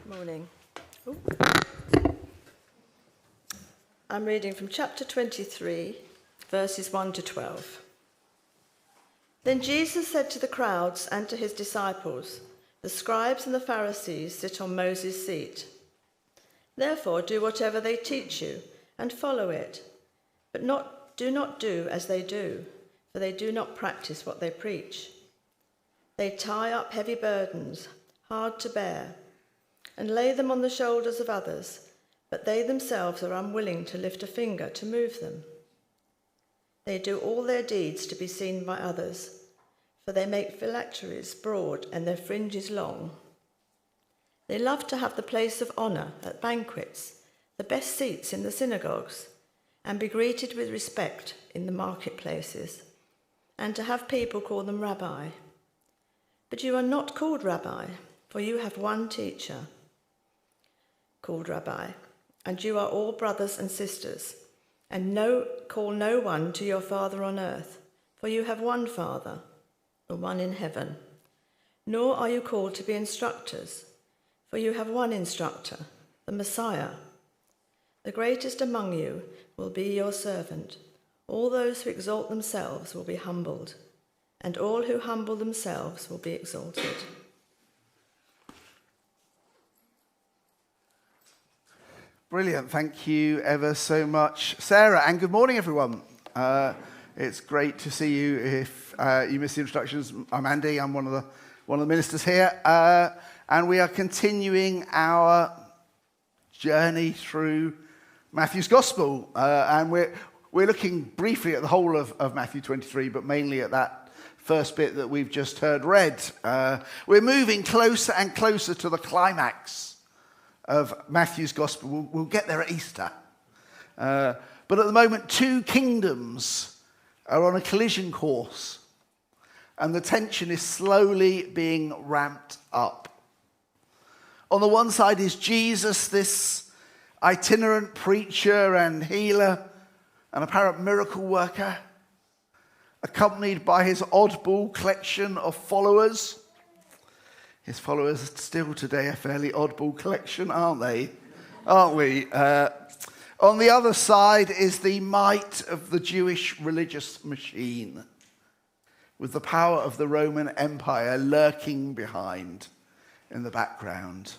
Morning. Ooh. I'm reading from chapter 23, verses 1 to 12. Then Jesus said to the crowds and to his disciples, "The scribes and the Pharisees sit on Moses' seat. Therefore do whatever they teach you and follow it, but do not do as they do, for they do not practice what they preach. They tie up heavy burdens, hard to bear, and lay them on the shoulders of others, but they themselves are unwilling to lift a finger to move them. They do all their deeds to be seen by others, for they make phylacteries broad and their fringes long. They love to have the place of honour at banquets, the best seats in the synagogues, and be greeted with respect in the marketplaces, and to have people call them Rabbi. But you are not called Rabbi, for you have one teacher called Rabbi, and you are all brothers and sisters, and call no one to your Father on earth, for you have one Father, the one in heaven. Nor are you called to be instructors, for you have one instructor, the Messiah. The greatest among you will be your servant. All those who exalt themselves will be humbled, and all who humble themselves will be exalted." Brilliant. Thank you ever so much, Sarah, and good morning, everyone. It's great to see you. If you missed the introductions, I'm Andy. I'm one of the ministers here, and we are continuing our journey through Matthew's Gospel, and we're looking briefly at the whole of Matthew 23, but mainly at that first bit that we've just heard read. We're moving closer and closer to the climax of Matthew's Gospel. We'll get there at Easter. But at the moment, two kingdoms are on a collision course, and the tension is slowly being ramped up. On the one side is Jesus, this itinerant preacher and healer and apparent miracle worker, accompanied by his oddball collection of followers. His followers are still today a fairly oddball collection, aren't they? Aren't we? On the other side is the might of the Jewish religious machine, with the power of the Roman Empire lurking behind in the background.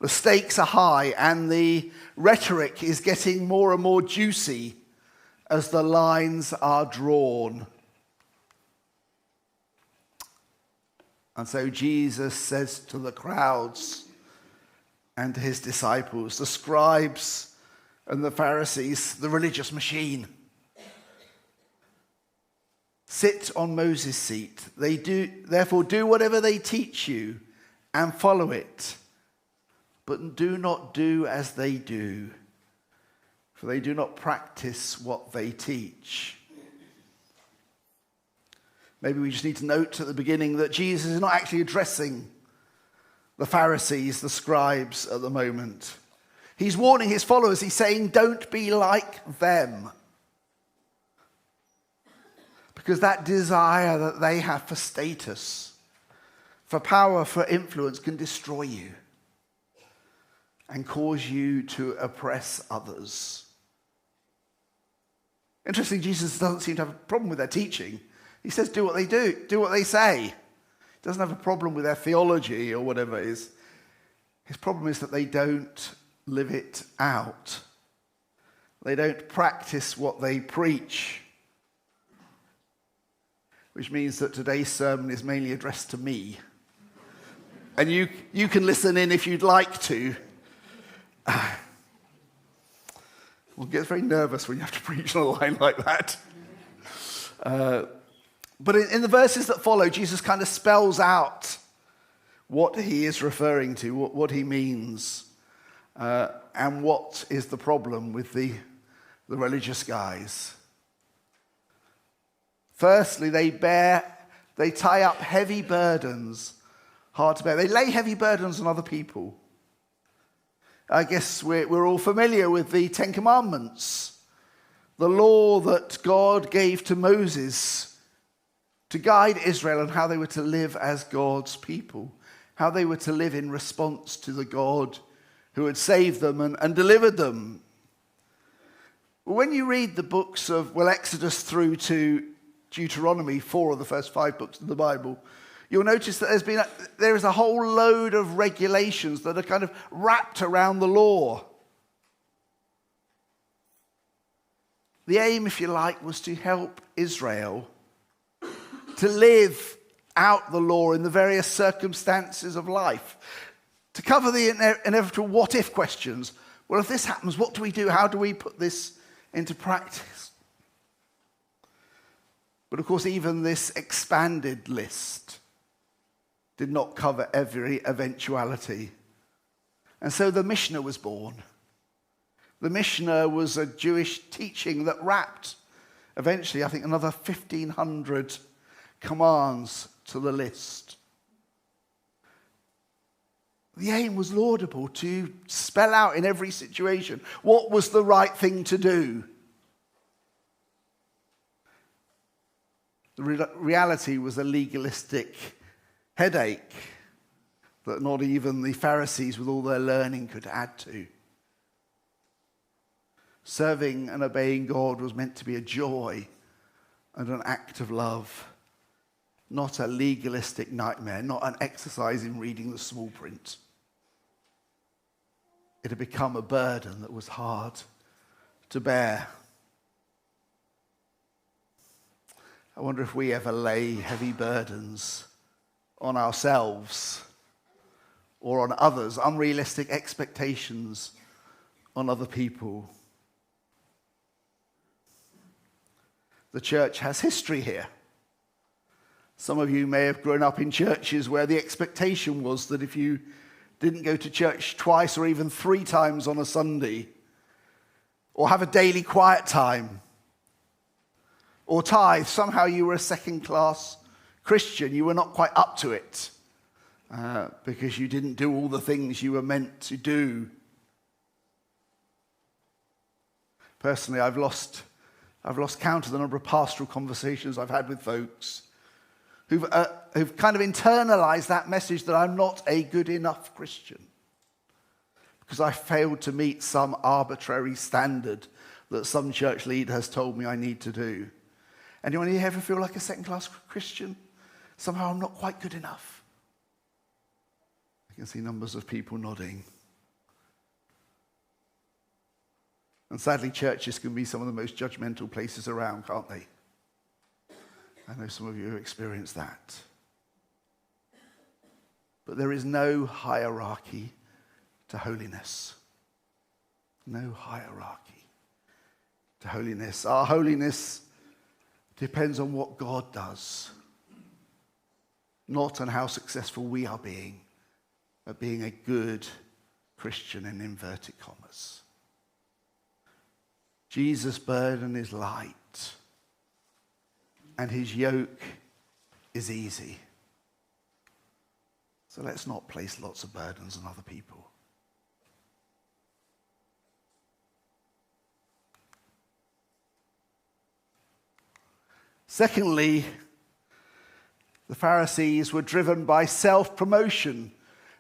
The stakes are high, and the rhetoric is getting more and more juicy as the lines are drawn. And so Jesus says to the crowds and to his disciples, the scribes and the Pharisees, the religious machine, sit on Moses' seat. Therefore do whatever they teach you and follow it. But do not do as they do, for they do not practice what they teach. Maybe we just need to note at the beginning that Jesus is not actually addressing the Pharisees, the scribes at the moment. He's warning his followers. He's saying, don't be like them. Because that desire that they have for status, for power, for influence can destroy you and cause you to oppress others. Interesting, Jesus doesn't seem to have a problem with their teaching. He says, do what they do what they say. He doesn't have a problem with their theology or whatever it is. His problem is that they don't live it out. They don't practice what they preach. Which means that today's sermon is mainly addressed to me. And you can listen in if you'd like to. One gets very nervous when you have to preach on a line like that. But in the verses that follow, Jesus kind of spells out what he is referring to, what he means, and what is the problem with the religious guys. Firstly, they tie up heavy burdens, hard to bear. They lay heavy burdens on other people. I guess we're all familiar with the Ten Commandments, the law that God gave to Moses to guide Israel on how they were to live as God's people. how they were to live in response to the God who had saved them and delivered them. When you read the books of, Exodus through to Deuteronomy, 4 of the first 5 books of the Bible, you'll notice that there is a whole load of regulations that are kind of wrapped around the law. The aim, if you like, was to help Israel to live out the law in the various circumstances of life, to cover the inevitable what-if questions. Well, if this happens, what do we do? How do we put this into practice? But of course, even this expanded list did not cover every eventuality. And so the Mishnah was born. The Mishnah was a Jewish teaching that wrapped, eventually, I think, another 1,500 commands to the list. The aim was laudable, to spell out in every situation what was the right thing to do. The reality was a legalistic headache that not even the Pharisees, with all their learning, could add to. Serving and obeying God was meant to be a joy and an act of love, not a legalistic nightmare, not an exercise in reading the small print. It had become a burden that was hard to bear. I wonder if we ever lay heavy burdens on ourselves or on others, unrealistic expectations on other people. The church has history here. Some of you may have grown up in churches where the expectation was that if you didn't go to church twice or even 3 times on a Sunday, or have a daily quiet time, or tithe, somehow you were a second-class Christian. You were not quite up to it because you didn't do all the things you were meant to do. Personally, I've lost count of the number of pastoral conversations I've had with folks who've kind of internalized that message that I'm not a good enough Christian because I failed to meet some arbitrary standard that some church leader has told me I need to do. Anyone here ever feel like a second-class Christian? Somehow I'm not quite good enough. I can see numbers of people nodding. And sadly, churches can be some of the most judgmental places around, can't they? I know some of you have experienced that. But there is no hierarchy to holiness. No hierarchy to holiness. Our holiness depends on what God does, not on how successful we are being at being a good Christian in inverted commas. Jesus' burden is light, and his yoke is easy. So let's not place lots of burdens on other people. Secondly, the Pharisees were driven by self-promotion.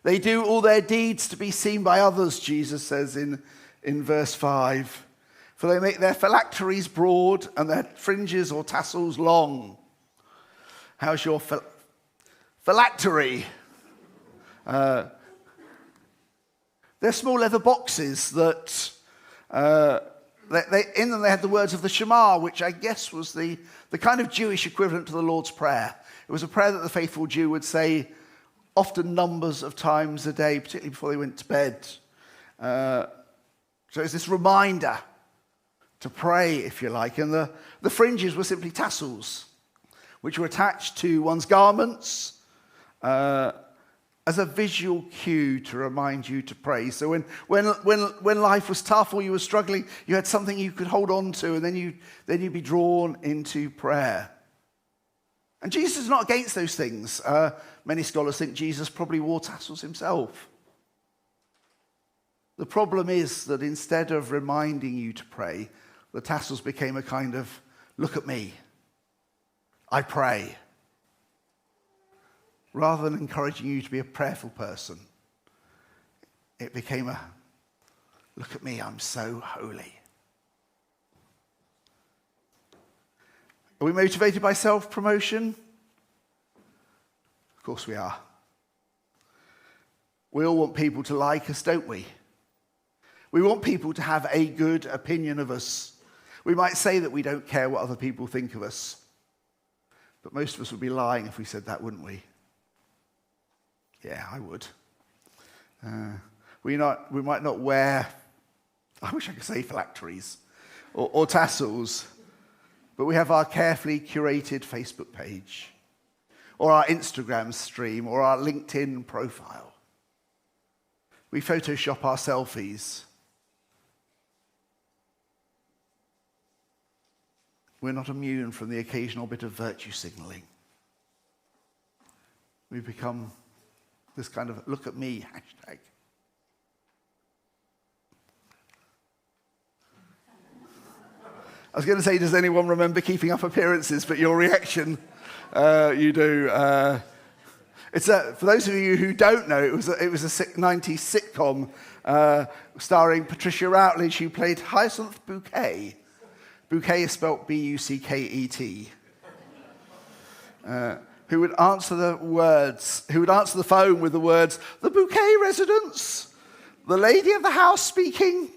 They do all their deeds to be seen by others, Jesus says in verse 5. For they make their phylacteries broad and their fringes or tassels long. How's your phylactery? They're small leather boxes that in them they had the words of the Shema, which I guess was the kind of Jewish equivalent to the Lord's Prayer. It was a prayer that the faithful Jew would say often numbers of times a day, particularly before they went to bed. So it's this reminder to pray, if you like. And the fringes were simply tassels, which were attached to one's garments as a visual cue to remind you to pray. So when life was tough or you were struggling, you had something you could hold on to, and then you'd be drawn into prayer. And Jesus is not against those things. Many scholars think Jesus probably wore tassels himself. The problem is that instead of reminding you to pray, the tassels became a kind of, look at me, I pray. rather than encouraging you to be a prayerful person, it became a, look at me, I'm so holy. Are we motivated by self-promotion? Of course we are. We all want people to like us, don't we? We want people to have a good opinion of us. We might say that we don't care what other people think of us, but most of us would be lying if we said that, wouldn't we? Yeah, I would. We might not wear, I wish I could say phylacteries or tassels, but we have our carefully curated Facebook page, or our Instagram stream, or our LinkedIn profile. We Photoshop our selfies. We're not immune from the occasional bit of virtue signaling. We've become this kind of look at me hashtag. I was going to say, does anyone remember Keeping Up Appearances? But your reaction, you do. It's for those of you who don't know, it was a 90s sitcom starring Patricia Routledge, who played Hyacinth Bouquet. Bouquet is spelt B-U-C-K-E-T. Who would answer the phone with the words, "The Bouquet residence, the lady of the house speaking."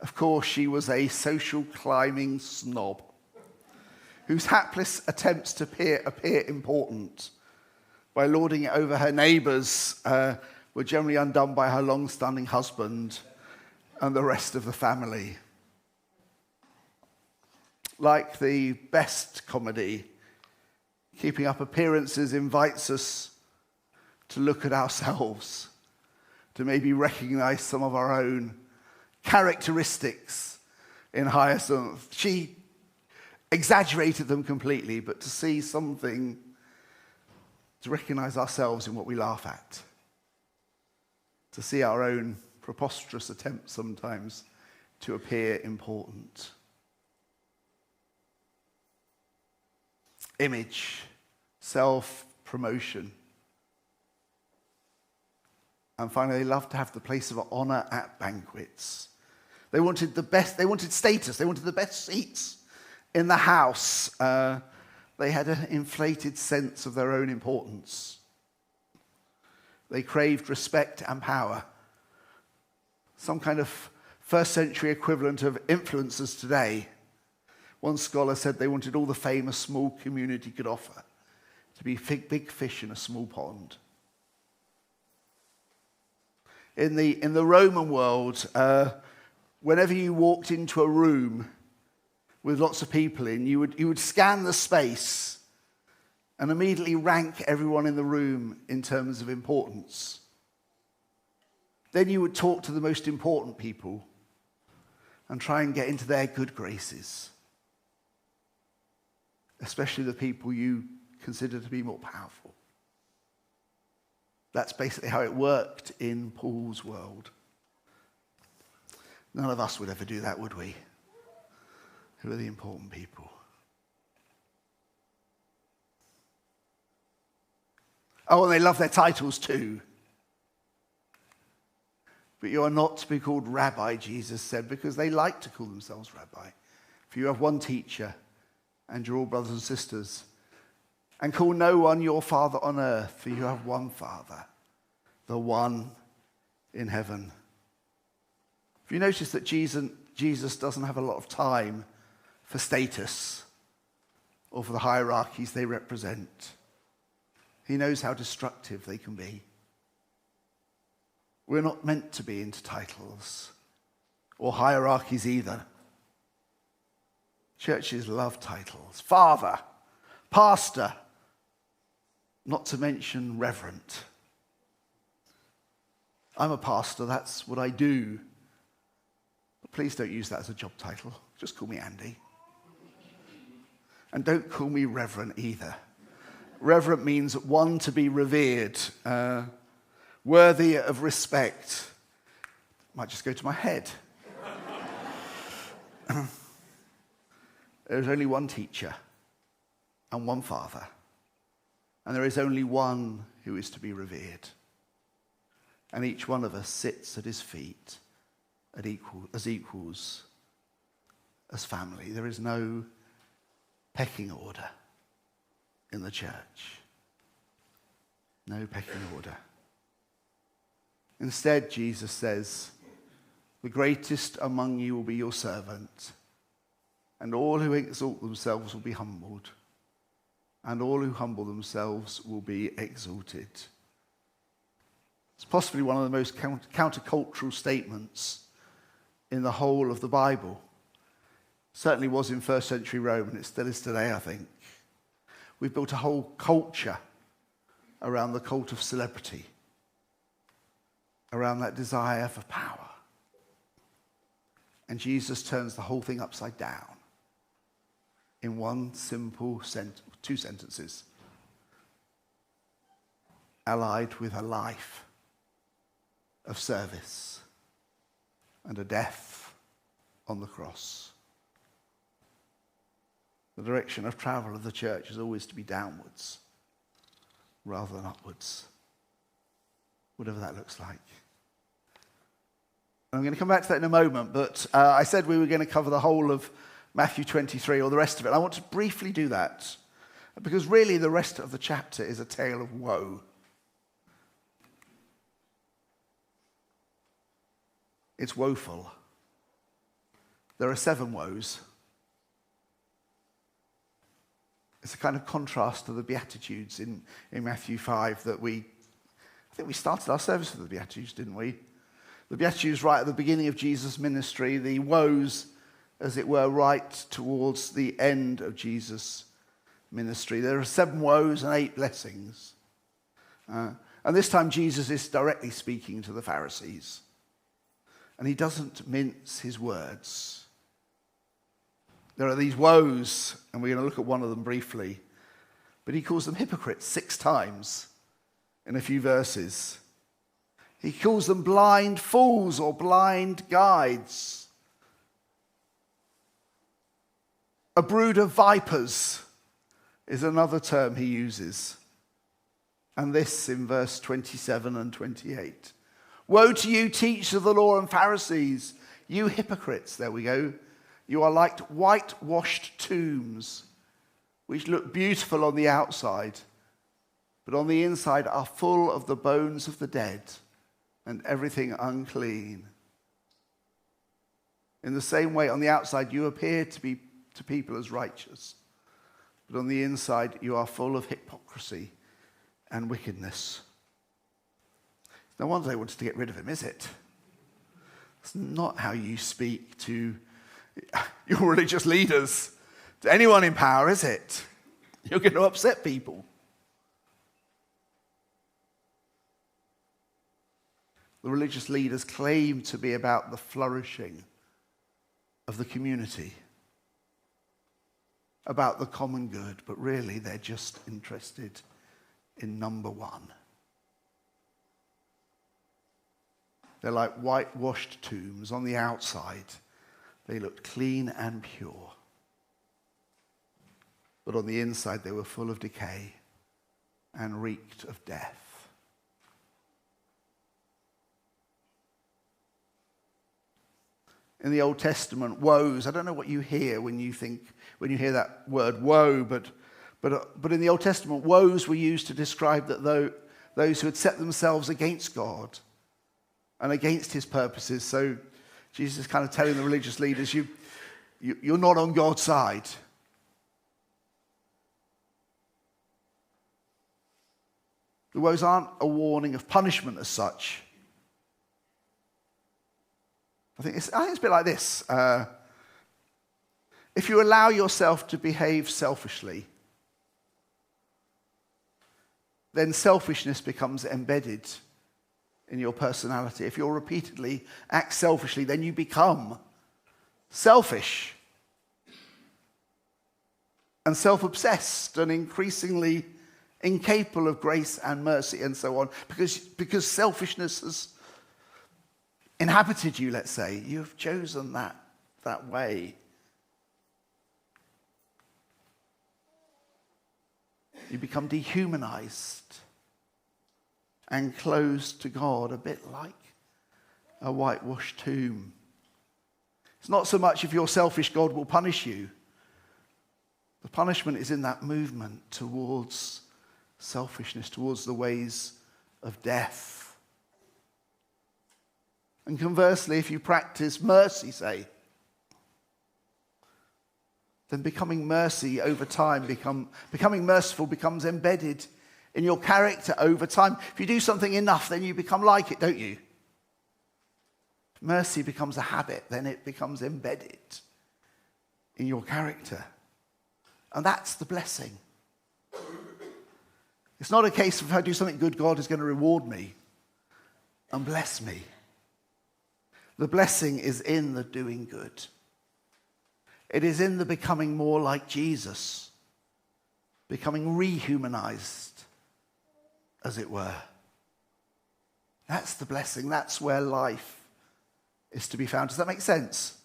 Of course, she was a social climbing snob whose hapless attempts to appear important by lording it over her neighbours were generally undone by her long-standing husband and the rest of the family. Like the best comedy, Keeping Up Appearances invites us to look at ourselves, to maybe recognise some of our own characteristics in Hyacinth. She exaggerated them completely, but to see something, to recognise ourselves in what we laugh at, to see our own preposterous attempts sometimes to appear important. Image, self-promotion. And finally, they loved to have the place of honour at banquets. They wanted the best, they wanted status, they wanted the best seats in the house. They had an inflated sense of their own importance. They craved respect and power. Some kind of first century equivalent of influencers today. One scholar said they wanted all the fame a small community could offer, to be big fish in a small pond. In the Roman world, whenever you walked into a room with lots of people in, you would scan the space and immediately rank everyone in the room in terms of importance. Then you would talk to the most important people and try and get into their good graces, especially the people you consider to be more powerful. That's basically how it worked in Paul's world. None of us would ever do that, would we? Who are the important people? Oh, and they love their titles too. But you are not to be called rabbi, Jesus said, because they like to call themselves rabbi. For you have one teacher, and you're all brothers and sisters. And call no one your father on earth, for you have one Father, the one in heaven. Have you noticed that Jesus doesn't have a lot of time for status or for the hierarchies they represent? He knows how destructive they can be. We're not meant to be into titles or hierarchies either. Churches love titles. Father, pastor, not to mention reverend. I'm a pastor, that's what I do. But please don't use that as a job title. Just call me Andy. And don't call me reverend either. Reverend means one to be revered, worthy of respect. Might just go to my head. There's only one teacher and one Father, and there is only one who is to be revered. And each one of us sits at his feet as equals, as family. There is no pecking order in the church. No pecking order. Instead, Jesus says, the greatest among you will be your servant, and all who exalt themselves will be humbled, and all who humble themselves will be exalted. It's possibly one of the most countercultural statements in the whole of the Bible. Certainly was in first century Rome, and it still is today, I think. We've built a whole culture around the cult of celebrity, around that desire for power. And Jesus turns the whole thing upside down in one simple two sentences, allied with a life of service and a death on the cross. The direction of travel of the church is always to be downwards rather than upwards, whatever that looks like. And I'm going to come back to that in a moment, but I said we were going to cover the whole of Matthew 23 or the rest of it. I want to briefly do that because really the rest of the chapter is a tale of woe. It's woeful. There are 7 woes. It's a kind of contrast to the Beatitudes in Matthew 5 that I think we started our service with the Beatitudes, didn't we? The Beatitudes right at the beginning of Jesus' ministry, the woes, as it were, right towards the end of Jesus' ministry. There are 7 woes and 8 blessings. And this time Jesus is directly speaking to the Pharisees. And he doesn't mince his words. There are these woes, and we're going to look at one of them briefly. But he calls them hypocrites 6 times in a few verses. He calls them blind fools or blind guides. A brood of vipers is another term he uses. And this in verse 27 and 28. Woe to you, teachers of the law and Pharisees, you hypocrites. There we go. You are like whitewashed tombs, which look beautiful on the outside, but on the inside are full of the bones of the dead and everything unclean. In the same way, on the outside, you appear to people as righteous, but on the inside, you are full of hypocrisy and wickedness. No wonder they wanted to get rid of him, is it? It's not how you speak to your religious leaders, to anyone in power, is it? You're going to upset people. The religious leaders claim to be about the flourishing of the community, about the common good, but really they're just interested in number one. They're like whitewashed tombs. On the outside, they looked clean and pure. But on the inside, they were full of decay and reeked of death. In the Old Testament, woes, I don't know what you hear when you hear that word woe, but in the Old Testament, woes were used to describe those who had set themselves against God and against his purposes. So Jesus is kind of telling the religious leaders, you're not on God's side. The woes aren't a warning of punishment as such. I think it's a bit like this. If you allow yourself to behave selfishly, then selfishness becomes embedded in your personality. If you repeatedly act selfishly, then you become selfish and self-obsessed and increasingly incapable of grace and mercy and so on, because selfishness has inhabited you, let's say. You've chosen that way. You become dehumanized and closed to God, a bit like a whitewashed tomb. It's not so much if you're selfish, God will punish you. The punishment is in that movement towards selfishness, towards the ways of death. And conversely, if you practice mercy, say, then becoming mercy over time, becoming merciful becomes embedded in your character over time. If you do something enough, then you become like it, don't you? If mercy becomes a habit, then it becomes embedded in your character. And that's the blessing. It's not a case of if I do something good, God is going to reward me and bless me. The blessing is in the doing good. It is in the becoming more like Jesus, becoming rehumanized, as it were. That's the blessing. That's where life is to be found. Does that make sense?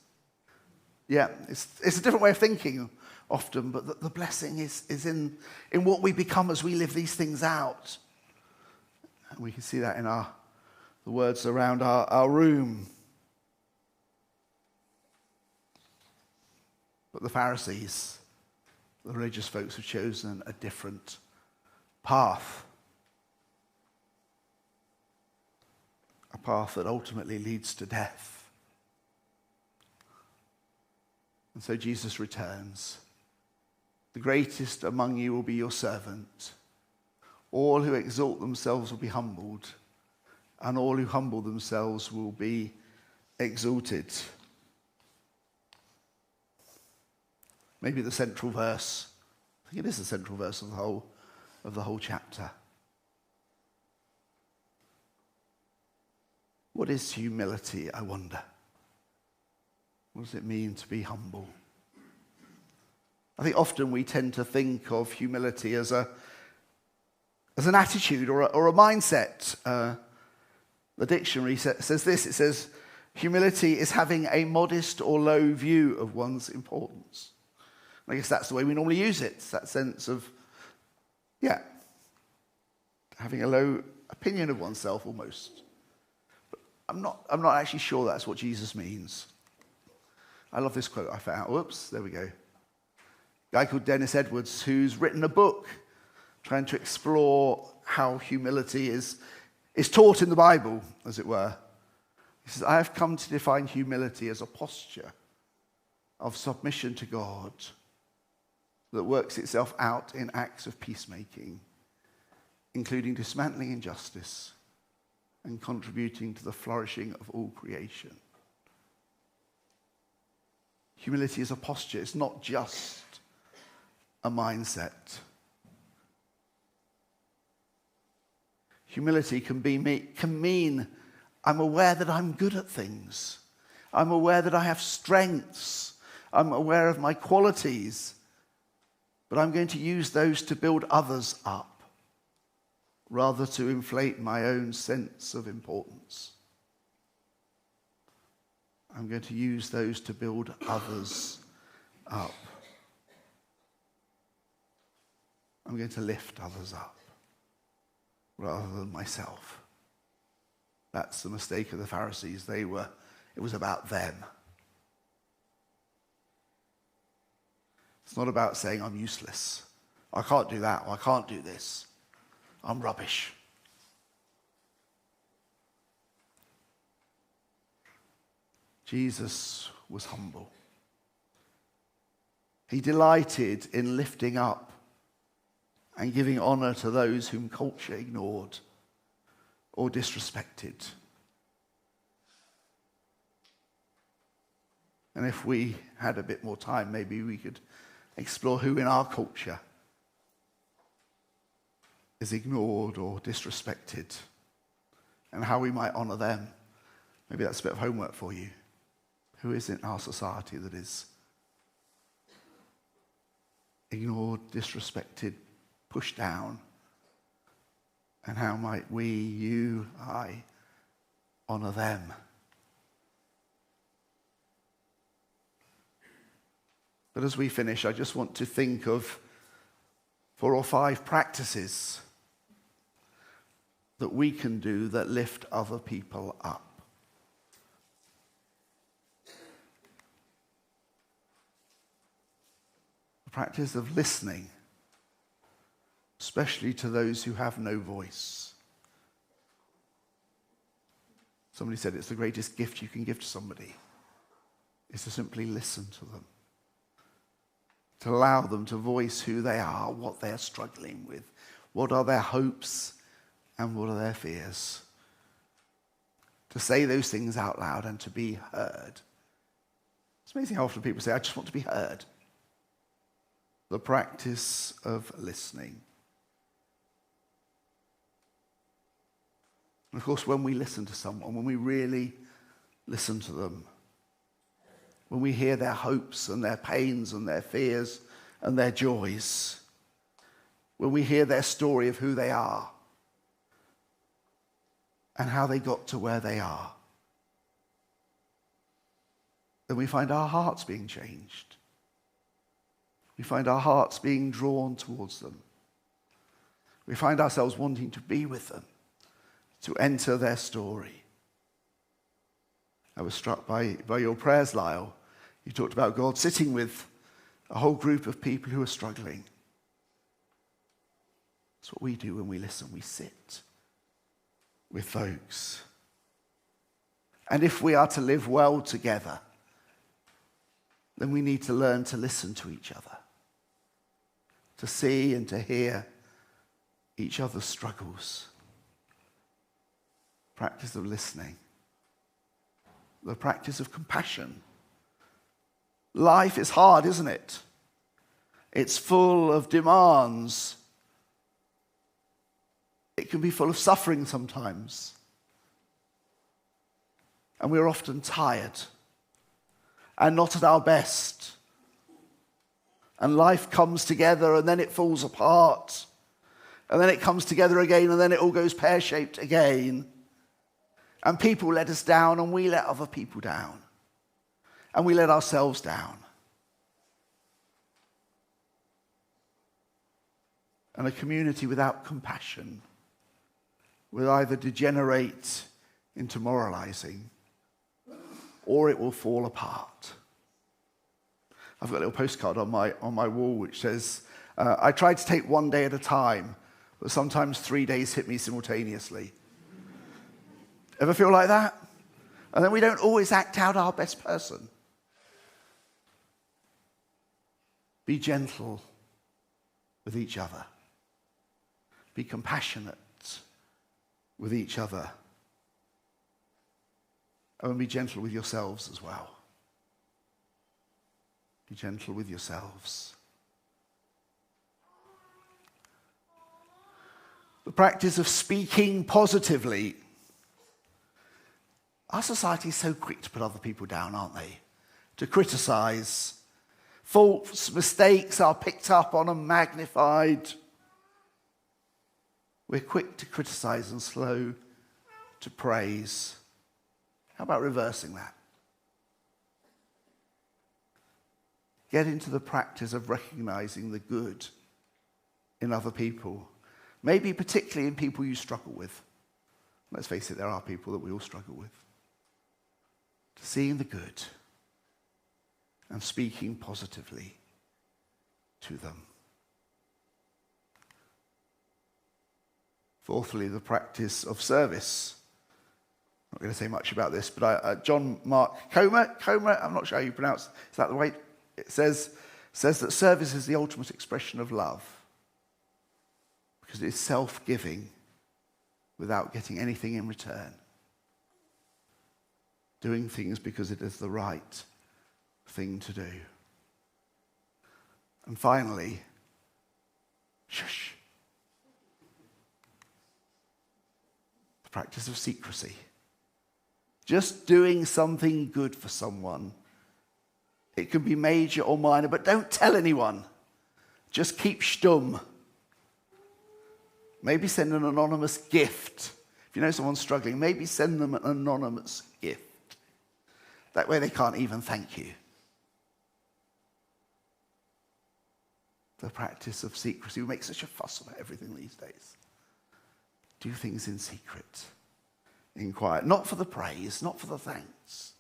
Yeah, it's a different way of thinking often, but the blessing is in what we become as we live these things out. And we can see that in the words around our room. But the Pharisees, the religious folks, have chosen a different path. A path that ultimately leads to death. And so Jesus returns. The greatest among you will be your servant. All who exalt themselves will be humbled, and all who humble themselves will be exalted. Maybe the central verse. I think it is the central verse of the whole chapter. What is humility, I wonder? What does it mean to be humble? I think often we tend to think of humility as an attitude or a mindset. The dictionary says this. It says, humility is having a modest or low view of one's importance. I guess that's the way we normally use it. It's that sense of, having a low opinion of oneself almost. But I'm not actually sure that's what Jesus means. I love this quote I found. Whoops, there we go. A guy called Dennis Edwards, who's written a book trying to explore how humility is taught in the Bible, as it were. He says, I have come to define humility as a posture of submission to God that works itself out in acts of peacemaking, including dismantling injustice and contributing to the flourishing of all creation. Humility is a posture. It's not just a mindset. Humility can mean I'm aware that I'm good at things. I'm aware that I have strengths. I'm aware of my qualities. But I'm going to use those to build others up, rather to inflate my own sense of importance. I'm going to use those to build others up. I'm going to lift others up, rather than myself. That's the mistake of the Pharisees. It was about them. It's not about saying I'm useless. I can't do that, or I can't do this. I'm rubbish. Jesus was humble. He delighted in lifting up and giving honor to those whom culture ignored or disrespected. And if we had a bit more time, maybe we could explore who in our culture is ignored or disrespected and how we might honor them. Maybe that's a bit of homework for you. Who is in our society that is ignored, disrespected, pushed down? And how might we, you, I, honor them? But as we finish, I just want to think of 4 or 5 practices that we can do that lift other people up. The practice of listening, especially to those who have no voice. Somebody said it's the greatest gift you can give to somebody is to simply listen to them. To allow them to voice who they are, what they're struggling with, what are their hopes and what are their fears. To say those things out loud and to be heard. It's amazing how often people say, I just want to be heard. The practice of listening. And of course, when we listen to someone, when we really listen to them, when we hear their hopes and their pains and their fears and their joys, when we hear their story of who they are and how they got to where they are, then we find our hearts being changed. We find our hearts being drawn towards them. We find ourselves wanting to be with them, to enter their story. I was struck by your prayers, Lyle. You talked about God sitting with a whole group of people who are struggling. That's what we do when we listen. We sit with folks. And if we are to live well together, then we need to learn to listen to each other, to see and to hear each other's struggles. Practice of listening. The practice of compassion. Life is hard, isn't it? It's full of demands. It can be full of suffering sometimes. And we're often tired and not at our best. And life comes together and then it falls apart. And then it comes together again and then it all goes pear-shaped again. And people let us down and we let other people down. And we let ourselves down. And a community without compassion will either degenerate into moralizing or it will fall apart. I've got a little postcard on my wall which says, I tried to take one day at a time, but sometimes 3 days hit me simultaneously. Ever feel like that? And then we don't always act out our best person. Be gentle with each other. Be compassionate with each other. And be gentle with yourselves as well. Be gentle with yourselves. The practice of speaking positively. Our society is so quick to put other people down, aren't they? To criticize. Faults, mistakes are picked up on and magnified. We're quick to criticize and slow to praise. How about reversing that? Get into the practice of recognizing the good in other people. Maybe particularly in people you struggle with. Let's face it, there are people that we all struggle with. Seeing the good and speaking positively to them. Fourthly, the practice of service. I'm not going to say much about this, but John Mark Comer, I'm not sure how you pronounce it. Is that the way it says that service is the ultimate expression of love because it is self-giving without getting anything in return. Doing things because it is the right thing to do. And finally, shush. The practice of secrecy. Just doing something good for someone. It can be major or minor, but don't tell anyone. Just keep stum. Maybe send an anonymous gift. If you know someone's struggling, maybe send them an anonymous gift. That way they can't even thank you. the practice of secrecy. We make such a fuss about everything these days. Do things in secret, in quiet. Not for the praise, not for the thanks,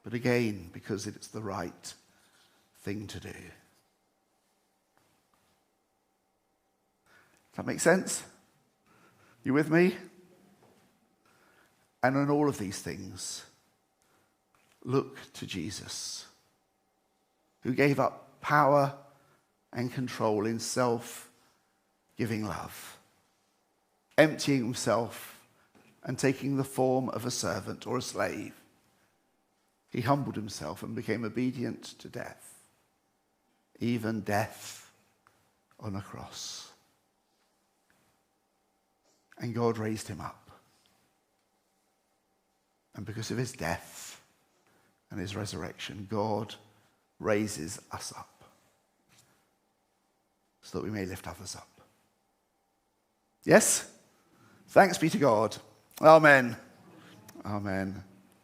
but again, because it's the right thing to do. Does that make sense? You with me? And in all of these things, look to Jesus, who gave up power and control in self-giving love, emptying himself and taking the form of a servant or a slave. He humbled himself and became obedient to death, even death on a cross. And God raised him up. And because of his death and his resurrection, God raises us up so that we may lift others up. Yes? Thanks be to God. Amen. Amen.